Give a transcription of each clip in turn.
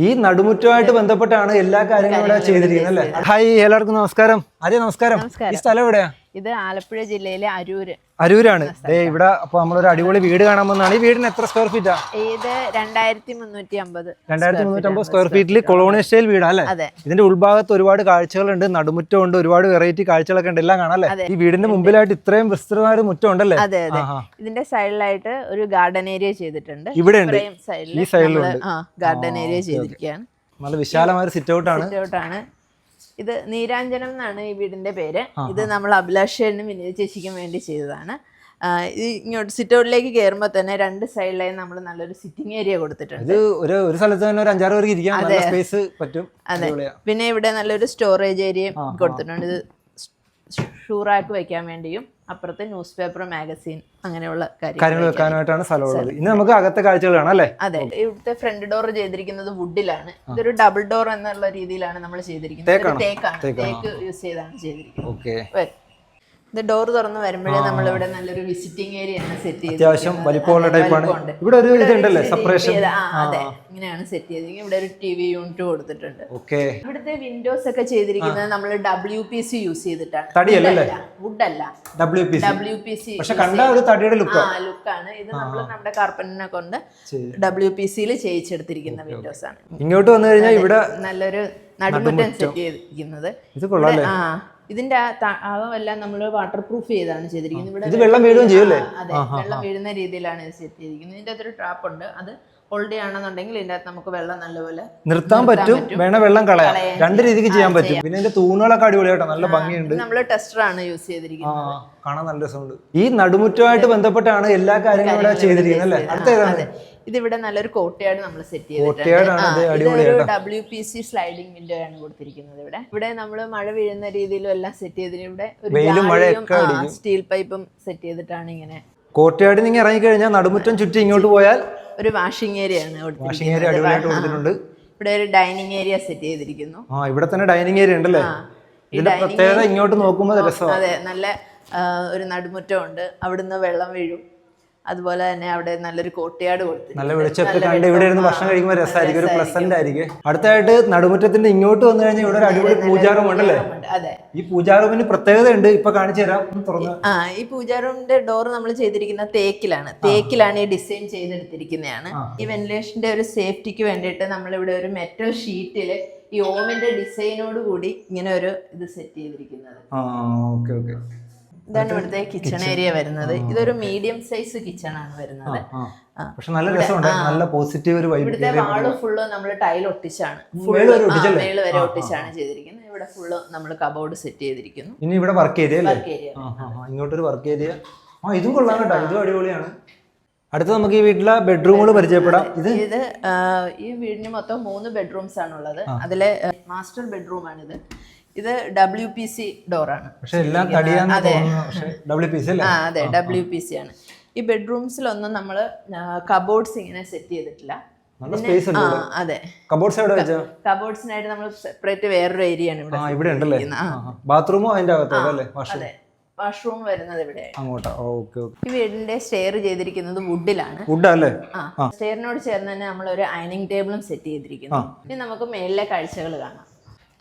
ഈ നടുമുറ്റമായിട്ട് ബന്ധപ്പെട്ടാണ് എല്ലാ കാര്യങ്ങളും ഇവിടെ ചെയ്തിരിക്കുന്നത് അല്ലേ? ഹായ്, എല്ലാവർക്കും നമസ്കാരം. നമസ്കാരം. ഈ സ്ഥലം എവിടെയാ? ഇത് ആലപ്പുഴ ജില്ലയിലെ അരൂരാണ്. ഇവിടെ അപ്പൊ നമ്മളൊരു അടിപൊളി വീട് കാണാൻ വന്നതാണ്. ഈ വീടിന് എത്ര സ്ക്വയർ ഫീറ്റാ? ഇത് 2350 സ്ക്വയർ ഫീറ്റിൽ കൊളോണിയൽ സ്റ്റൈൽ വീടാ അല്ലേ? ഇതിന്റെ ഉൾഭാഗത്ത് ഒരുപാട് കാഴ്ചകളുണ്ട്, നടുമുറ്റമുണ്ട്, ഒരുപാട് വെറൈറ്റി കാഴ്ചകളൊക്കെ ഉണ്ട്, എല്ലാം കാണാം അല്ലേ? ഈ വീടിന്റെ മുമ്പിലായിട്ട് ഇത്രയും വിസ്തൃതമായ ഒരു മുറ്റം ഉണ്ടല്ലേ? അതെ അതെ. ഇതിന്റെ സൈഡിലായിട്ട് ഒരു ഗാർഡൻ ഏരിയ ചെയ്തിട്ടുണ്ട്. ഇവിടെ ഉണ്ട്, ഈ സൈഡിലുണ്ട് ഗാർഡൻ ഏരിയ ചെയ്തിരിക്കുകയാണ്. നല്ല വിശാലമായ സിറ്റ് ഔട്ട് ആണ്. ഇത് നീരാഞ്ജനം എന്നാണ് ഈ വീടിന്റെ പേര്. ഇത് നമ്മൾ അഭിലാഷനും വിനീത ചേച്ചിക്കും വേണ്ടി ചെയ്തതാണ്. ഇങ്ങോട്ട് സിറ്റ് ഔട്ടിലേക്ക് കയറുമ്പോൾ തന്നെ രണ്ട് സൈഡിലായി നമ്മൾ നല്ലൊരു സിറ്റിംഗ് ഏരിയ കൊടുത്തിട്ടുണ്ട്. ഒരു സ്ഥലത്ത് തന്നെ ഒരു 5-6 പേർക്ക് ഇരിക്കാൻ നല്ല സ്പേസ് പറ്റും. അതെ. പിന്നെ ഇവിടെ നല്ലൊരു സ്റ്റോറേജ് ഏരിയയും കൊടുത്തിട്ടുണ്ട്. ഇത് ഷൂറാക്ക് വെക്കാൻ വേണ്ടിയും അപ്പുറത്തെ ന്യൂസ് പേപ്പർ, മാഗസീൻ അങ്ങനെയുള്ള കാര്യങ്ങൾ വെക്കാനായിട്ടാണ് സ്ഥലമുള്ളത്. ഇനി നമുക്ക് അകത്തെ കാഴ്ചകൾ കാണാം അല്ലേ? അതെ. ഇവിടുത്തെ ഫ്രണ്ട് ഡോർ ചെയ്തിരിക്കുന്നത് വുഡിലാണ്. ഇതൊരു ഡബിൾ ഡോർ എന്നുള്ള രീതിയിലാണ് നമ്മൾ ചെയ്തിരിക്കുന്നത്. തേക്ക് യൂസ് ചെയ്താണ് ചെയ്തിരിക്കുന്നത്. ഇത് ഡോർ തുറന്ന് വരുമ്പോഴേ നമ്മളിവിടെ നല്ലൊരു വിസിറ്റിംഗ് ഏരിയ ആണ് സെറ്റ് ചെയ്ത്, അത്യാവശ്യം വലിപ്പമുള്ള ടൈപ്പാണ്. ഇവിടെ ഒരു ഇതുണ്ടല്ലേ, സെപ്പറേഷൻ. അതെ, ഇങ്ങനെയാണ് സെറ്റ് ചെയ്തിരിക്കുന്നത്. ഇവിടെ ഒരു ടിവി യൂണിറ്റ് കൊടുത്തിട്ടുണ്ട്. ഇവിടുത്തെ വിൻഡോസ് ഒക്കെ ചെയ്തിരിക്കുന്നത് നമ്മൾ WPC യൂസ് ചെയ്തിട്ടാണ്. വുഡല്ല, WPC ലുക്കാണ്. ഇത് നമ്മൾ നമ്മുടെ കാർപ്പന്റിനെ കൊണ്ട് WPC-ൽ ചെയ്യിച്ചെടുത്തിരിക്കുന്ന വിൻഡോസ് ആണ്. ഇങ്ങോട്ട് വന്നു കഴിഞ്ഞാൽ ഇവിടെ നല്ലൊരു നടുമുറ്റം സെറ്റ് ചെയ്തിരിക്കുന്നത്. ഇതിന്റെ അകമെല്ലാം നമ്മൾ വാട്ടർ പ്രൂഫ് ചെയ്താണ് ചെയ്തിരിക്കുന്നത്. ഇവിടെ വെള്ളം വീഴുകയും ചെയ്യൂലേ? അതെ, വെള്ളം വീഴുന്ന രീതിയിലാണ് ഇത് സെറ്റ് ചെയ്തിരിക്കുന്നത്. ഇതിന്റെ അകത്തൊരു ട്രാപ്പ് ഉണ്ട്. അത് ഹോൾഡ് ആണെന്നുണ്ടെങ്കിൽ ഇതിന്റെ അകത്ത് നമുക്ക് വെള്ളം നല്ലപോലെ നിർത്താൻ പറ്റും, വേണ വെള്ളം കളയാം. രണ്ട് രീതിക്ക് ചെയ്യാൻ പറ്റും. പിന്നെ ഇതിന്റെ തൂണുകളൊക്കെ അടിപൊളിയാട്ടോ, നല്ല ഭംഗിയുണ്ട്. നമ്മള് ടെസ്റ്റർ ആണ് യൂസ് ചെയ്തിരിക്കുന്നത്. കാണാൻ നല്ല രസമുണ്ട്. ഈ നടുമുറ്റമായിട്ട് ബന്ധപ്പെട്ടാണ് എല്ലാ കാര്യങ്ങളും ഇവിടെ ചെയ്തിരിക്കുന്നത് അല്ലേ? അടുത്ത ഇതിവിടെ നല്ലൊരു കോട്ടയാട് നമ്മൾ സെറ്റ് ചെയ്തിട്ടുണ്ട്. WPC സ്ലൈഡിംഗ് വിൻഡോ ആണ് കൊടുത്തിരിക്കുന്നത്. ഇവിടെ നമ്മൾ മഴ വീഴുന്ന രീതിയിലും എല്ലാം സെറ്റ് ചെയ്തിട്ട് ഇവിടെ ഒരു സ്റ്റീൽ പൈപ്പും സെറ്റ് ചെയ്തിട്ടാണ് ഇങ്ങനെ. കോട്ടയാട് നിങ്ങൾ ഇറങ്ങിക്കഴിഞ്ഞാൽ നടുമുറ്റം ചുറ്റി ഇങ്ങോട്ട് പോയാൽ ഒരു വാഷിംഗ് ഏരിയ ആണ് കൊടുത്തിരിക്കുന്നത്. ഇവിടെ ഒരു ഡൈനിങ് ഏരിയ സെറ്റ് ചെയ്തിരിക്കുന്നു. ഇവിടെ തന്നെ ഡൈനിങ് ഏരിയ ഉണ്ടല്ലേ? പ്രത്യേകത ഇങ്ങോട്ട് നോക്കുമ്പോൾ രസമാണ്. അതെ, നല്ല ഒരു നടുമുറ്റം ഉണ്ട്. അവിടുന്ന് വെള്ളം വീഴും. അതുപോലെ തന്നെ അവിടെ നല്ലൊരു കോട്ടയാട് കൊടുത്തു. നല്ല വെളിച്ചൊക്കെ കണ്ട് ഇവിടെ ഇരുന്ന് ഭക്ഷണം കഴിക്കുമ്പോൾ രസമായിരിക്കും, ഒരു പ്ലസന്റ് ആയിരിക്കും. അടുത്തായിട്ട് നടുമുറ്റത്തിന്റെ ഇങ്ങോട്ട് വന്നു കഴിഞ്ഞാൽ ഇവിടെ ഒരു അടിപൊളി പൂജാ റൂം ഉണ്ടല്ലേ? അതെ. ഈ പൂജാ റൂമിന് പ്രത്യേകത ഉണ്ട്, ഇപ്പൊ കാണിച്ചു തരാം. തുറന്ന് ഈ പൂജാ റൂമിന്റെ ഡോർ നമ്മൾ ചെയ്തിരിക്കുന്ന തേക്കിലാണ് ഈ ഡിസൈൻ ചെയ്തെടുത്തിരിക്കുന്നതാണ്. ഈ വെന്റിലേഷന്റെ ഒരു സേഫ്റ്റിക്ക് വേണ്ടിയിട്ട് നമ്മളിവിടെ ഒരു മെറ്റൽ ഷീറ്റില് ഈ ഓമിന്റെ ഡിസൈനോട് കൂടി ഇങ്ങനെ ഒരു ഇത് സെറ്റ് ചെയ്തിരിക്കുന്നത്. ഇതാണ് ഇവിടുത്തെ കിച്ചൺ ഏരിയ വരുന്നത്. ഇതൊരു മീഡിയം സൈസ് കിച്ചൺ ആണ് വരുന്നത്. പക്ഷെ നല്ല രസമുണ്ട്, നല്ല പോസിറ്റീവ് ഒരു വൈബ്. ഇവിടുത്തെ വാള് ഫുള്ള് നമ്മൾ ടൈൽ ഒട്ടിച്ചാണ്, മേള് വരെ ഒട്ടിച്ചാണ് ചെയ്തിരിക്കുന്നത്. ഇവിടെ ഫുള്ള് നമ്മൾ കബോർഡ് സെറ്റ് ചെയ്തിരിക്കുന്നു. ഇനി ഇവിടെ വർക്ക് ഏരിയ, ഇങ്ങോട്ടൊരു വർക്ക് ഏരിയ. ഇതും കൊള്ളാം കേട്ടോ, ഇതും അടിപൊളിയാണ്. അടുത്ത നമുക്ക് ഈ വീട്ടിലെ ബെഡ്റൂമുകൾ പരിചയപ്പെടാം. ഇത് ഈ വീടിന് മൊത്തം 3 ബെഡ്റൂംസ് ആണുള്ളത്. അതിലെ മാസ്റ്റർ ബെഡ്റൂം ആണിത്. ഇത് WPC ഡോറാണ്. അതെ, WPC ആണ്. ഈ ബെഡ്റൂംസിലൊന്നും നമ്മൾ കബോർഡ്സ് ഇങ്ങനെ സെറ്റ് ചെയ്തിട്ടില്ല. അതെ, കബോർഡ്സിനായിട്ട് നമ്മൾ സെപ്പറേറ്റ് വേറൊരു ഏരിയ ആണ് ഇവിടെ. ബാത്റൂമോ അതിന്റെ അകത്തല്ലേ? അതെ, വാഷ്റൂം വരുന്നത് ഇവിടെ. ഈ വീടിന്റെ സ്റ്റെയർ ചെയ്തിരിക്കുന്നത് വുഡിലാണ്. സ്റ്റെയറിനോട് ചേർന്ന് തന്നെ നമ്മൾ ഒരു അയണിംഗ് ടേബിളും സെറ്റ് ചെയ്തിരിക്കുന്നു. ഇനി നമുക്ക് മേളിലെ കാഴ്ചകൾ കാണാം.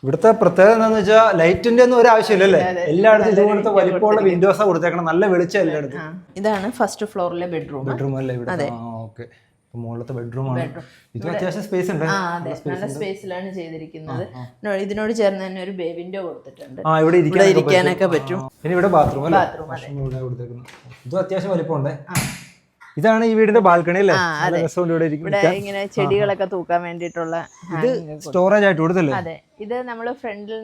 ഇവിടുത്തെ പ്രത്യേകത എന്താന്ന് വെച്ചാൽ ലൈറ്റിന്റെ ഒന്നും ഒരു ആവശ്യമില്ലല്ലേ? എല്ലായിടത്തും ഇതുപോലത്തെ വലിപ്പമുള്ള വിൻഡോസാ കൊടുത്തേക്കണം, നല്ല വെളിച്ചം എല്ലായിടത്തും. ഇതാണ് ഫസ്റ്റ് ഫ്ലോറിലെ ബെഡ്റൂം അല്ലേ ഇവിടെ? മുകളിലത്തെ ബെഡ്റൂം ആണ്. ഇത് അത്യാവശ്യം സ്പേസ് ഉണ്ട്. നല്ല സ്പേസിലാണ് ചെയ്തിരിക്കുന്നത്. ഇതിനോട് ചേർന്ന് തന്നെ ഒരു ബേ വിൻഡോ കൊടുത്തിട്ടുണ്ട്, ഇവിടെ ഇരിക്കാനൊക്കെ പറ്റും. ഇനി ഇവിടെ ബാത്റൂം ഇതും അത്യാവശ്യം വലിപ്പമുണ്ട്. ഇതാണ് ഈ വീടിന്റെ ബാൽക്കണി അല്ലേ? ഇവിടെ ഇങ്ങനെ ചെടികളൊക്കെ തൂക്കാൻ വേണ്ടിയിട്ടുള്ള സ്റ്റോറേജ് ആയിട്ട് കൊടുത്തല്ലേ? അതെ. ഇത് നമ്മള് ഫ്രണ്ടിൽ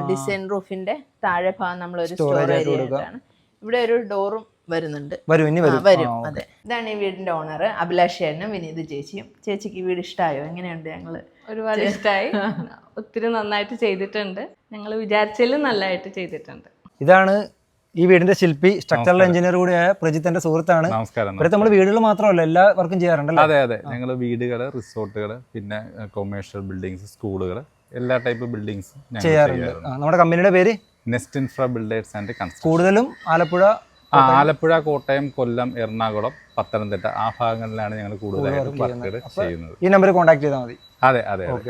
ഡിസൈൻ റൂഫിന്റെ താഴെ ഭാഗം നമ്മളൊരു സ്റ്റോറേജ് ആയിട്ടാണ്. ഇവിടെ ഒരു ഡോറും വരുന്നുണ്ട്, വരും. അതെ. ഇതാണ് ഈ വീടിന്റെ ഓണർ, അഭിലാഷേനും വിനീത് ചേച്ചിയും. ചേച്ചിക്ക് ഈ വീട് ഇഷ്ടമായോ? എങ്ങനെയുണ്ട്? ഞങ്ങള് ഒരുപാട് ഇഷ്ടമായി, ഒത്തിരി നന്നായിട്ട് ചെയ്തിട്ടുണ്ട്. ഞങ്ങൾ വിചാരിച്ചതിലും നല്ലതായിട്ട് ചെയ്തിട്ടുണ്ട്. ഇതാണ് ഈ വീടിന്റെ ശില്പി, സ്ട്രക്ചറൽ എഞ്ചിനീയർ കൂടിയായ പ്രജിത്തിന്റെ സുഹൃത്താണ്. നമസ്കാരം. നമ്മൾ വീടുകൾ മാത്രമല്ല എല്ലാ വർക്കും ചെയ്യാറുണ്ടല്ലോ? അതെ, ഞങ്ങൾ വീടുകള്, റിസോർട്ടുകള്, പിന്നെ കൊമേഴ്ഷ്യൽ ബിൽഡിങ്സ്, സ്കൂളുകൾ, എല്ലാ ടൈപ്പ് ബിൽഡിങ്സ് ചെയ്യാറുണ്ട്. നമ്മുടെ കമ്പനിയുടെ പേര് nest infra builders and construction. കൂടുതലും ആലപ്പുഴ ആലപ്പുഴ, കോട്ടയം, കൊല്ലം, എറണാകുളം, പത്തനംതിട്ട ആ ഭാഗങ്ങളിലാണ് ഞങ്ങൾ കൂടുതലായിട്ടും വർക്കുകൾ ചെയ്യുന്നത്. ഈ നമ്പർ കോൺടാക്ട് ചെയ്താൽ മതി. അതെ അതെ അതെ.